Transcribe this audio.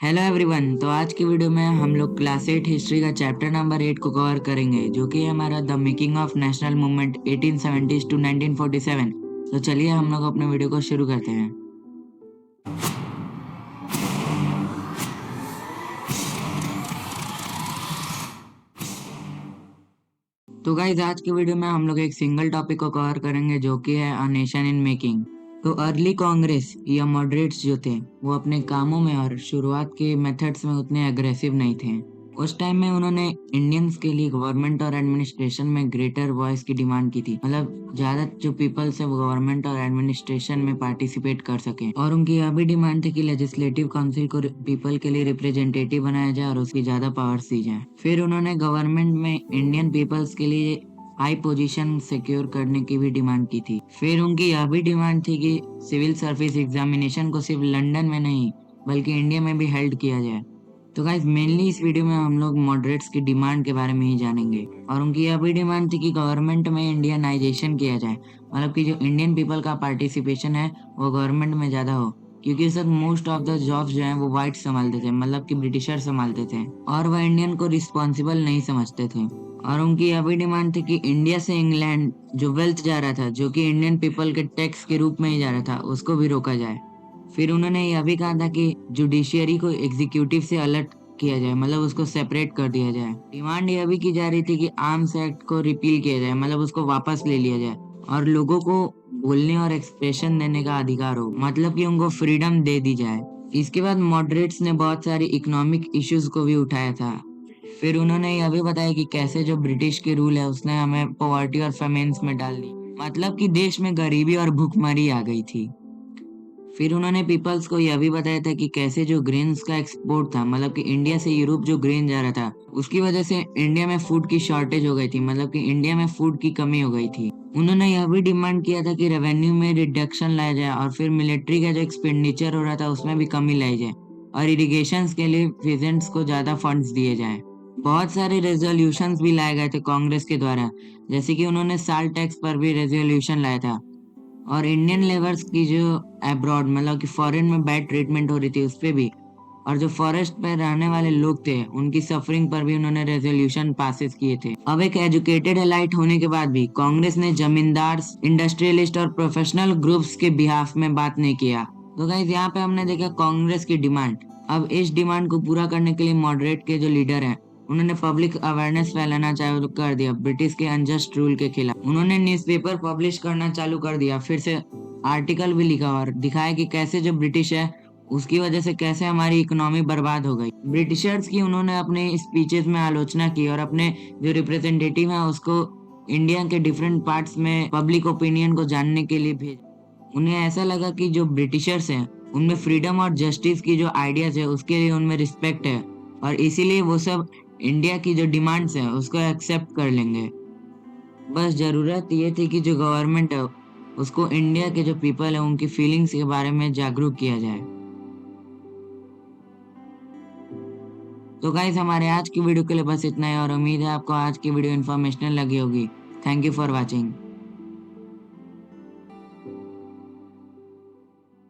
Hello everyone. तो आज की वीडियो में हम लोग क्लास 8 हिस्ट्री का चैप्टर नंबर 8 को कवर करेंगे, जो कि है हमारा the making of national movement 1870s to 1947। तो चलिए हम लोग अपने वीडियो को शुरू करते हैं। तो गाइज आज की वीडियो में हम लोग एक सिंगल टॉपिक को कवर करेंगे, जो कि है अ नेशन इन मेकिंग। तो अर्ली कांग्रेस या मॉडरेट्स जो थे वो अपने कामों में और शुरुआत के मेथड्स में उतने एग्रेसिव नहीं थे। उस टाइम में उन्होंने इंडियंस के लिए गवर्नमेंट और एडमिनिस्ट्रेशन में ग्रेटर वॉइस की डिमांड की थी, मतलब ज्यादा जो पीपल्स है वो गवर्नमेंट और एडमिनिस्ट्रेशन में पार्टिसिपेट कर सके। और उनकी यह भी डिमांड थी कि लेजिस्लेटिव काउंसिल को पीपल के लिए रिप्रेजेंटेटिव बनाया जाए और उसकी ज्यादा पावर्स दी जाए। फिर उन्होंने गवर्नमेंट में इंडियन पीपल्स के लिए हाई पोजीशन सिक्योर करने की भी डिमांड की थी। फिर उनकी यह भी डिमांड थी कि सिविल सर्विस एग्जामिनेशन को सिर्फ लंदन में नहीं बल्कि इंडिया में भी हेल्ड किया जाए। तो गाइस मेनली इस वीडियो में हम लोग मॉडरेट्स की डिमांड के बारे में ही जानेंगे। और उनकी यह भी डिमांड थी कि गवर्नमेंट में इंडियनाइजेशन किया जाए, मतलब कि जो इंडियन पीपल का पार्टिसिपेशन है वो गवर्नमेंट में ज्यादा हो, क्योंकि उस वक्त मोस्ट ऑफ द जॉब्स जो हैं वो वाइट संभालते थे, मतलब कि ब्रिटिशर संभालते थे, और वह इंडियन को रिस्पॉन्सिबल नहीं समझते थे। और उनकी यह भी डिमांड थी कि इंडिया से इंग्लैंड जो वेल्थ जा रहा था, जो कि इंडियन पीपल के टैक्स के रूप में ही जा रहा था, उसको भी रोका जाए। फिर उन्होंने यह भी कहा था कि जुडिशियरी को एग्जीक्यूटिव से अलग किया जाए, मतलब उसको सेपरेट कर दिया जाए। डिमांड यह भी की जा रही थी कि आर्म्स एक्ट को रिपील किया जाए, मतलब उसको वापस ले लिया जाए और लोगों को बोलने और एक्सप्रेशन देने का अधिकार हो, मतलब कि उनको फ्रीडम दे दी जाए। इसके बाद मॉडरेट्स ने बहुत सारी इकोनॉमिक इश्यूज को भी उठाया था। फिर उन्होंने यह भी बताया कि कैसे जो ब्रिटिश के रूल है उसने हमें पॉवर्टी और फेमेन्स में डाल दी, मतलब कि देश में गरीबी और भूखमरी आ गई थी। फिर उन्होंने पीपल्स को यह भी बताया था कि कैसे जो ग्रेन्स का एक्सपोर्ट था, मतलब कि इंडिया से यूरोप जो ग्रेन जा रहा था, उसकी वजह से इंडिया में फूड की शॉर्टेज हो गई थी, मतलब कि इंडिया में फूड की कमी हो गई थी। उन्होंने यह भी डिमांड किया था कि रेवेन्यू में रिडक्शन लाया जाए और फिर मिलिट्री का जो एक्सपेंडिचर हो रहा था उसमें भी कमी लाई जाए, और इरिगेशन के लिए फिजेंट्स को ज्यादा फंड्स दिए जाए। बहुत सारे रेजोल्यूशंस भी लाए गए थे कांग्रेस के द्वारा, जैसे कि उन्होंने साल टैक्स पर भी रेजोल्यूशन लाया था, और इंडियन लेबर्स की जो अब्रॉड, मतलब कि फॉरेन में बैड ट्रीटमेंट हो रही थी उस पे भी, और जो फॉरेस्ट पे रहने वाले लोग थे उनकी सफरिंग पर भी उन्होंने रेजोल्यूशन पासिस किए थे। अब एक एजुकेटेड एलाइट होने के बाद भी कांग्रेस ने जमींदार, इंडस्ट्रियलिस्ट और प्रोफेशनल ग्रुप्स के बिहाफ में बात नहीं किया। तो गाइस यहाँ पे हमने देखा कांग्रेस की डिमांड। अब इस डिमांड को पूरा करने के लिए मॉडरेट के जो लीडर हैं उन्होंने पब्लिक अवेयरनेस फैलाना चालू कर दिया ब्रिटिश के अनजस्ट रूल के खिलाफ। उन्होंने न्यूज़पेपर पब्लिश करना चालू कर दिया, फिर से आर्टिकल भी लिखा और दिखाया कि कैसे जो ब्रिटिश है उसकी वजह से कैसे हमारी इकोनॉमी बर्बाद हो गई। ब्रिटिशर्स की उन्होंने अपने स्पीचेस में आलोचना की और अपने जो रिप्रेजेंटेटिव है उसको इंडिया के डिफरेंट पार्ट्स में पब्लिक ओपिनियन को जानने के लिए भेजा। उन्हें ऐसा लगा कि जो ब्रिटिशर्स हैं उनमें फ्रीडम और जस्टिस की जो आइडियाज है उसके लिए उनमें रिस्पेक्ट है, और इसीलिए वो सब इंडिया की जो डिमांड्स हैं उसको एक्सेप्ट कर लेंगे। बस जरूरत ये थी कि जो गवर्नमेंट है उसको इंडिया के जो पीपल है उनकी फीलिंग्स के बारे में जागरूक किया जाए। तो गाइस हमारे आज की वीडियो के लिए बस इतना ही, और उम्मीद है आपको आज की वीडियो इन्फॉर्मेशनल लगी होगी। Thank you for watching.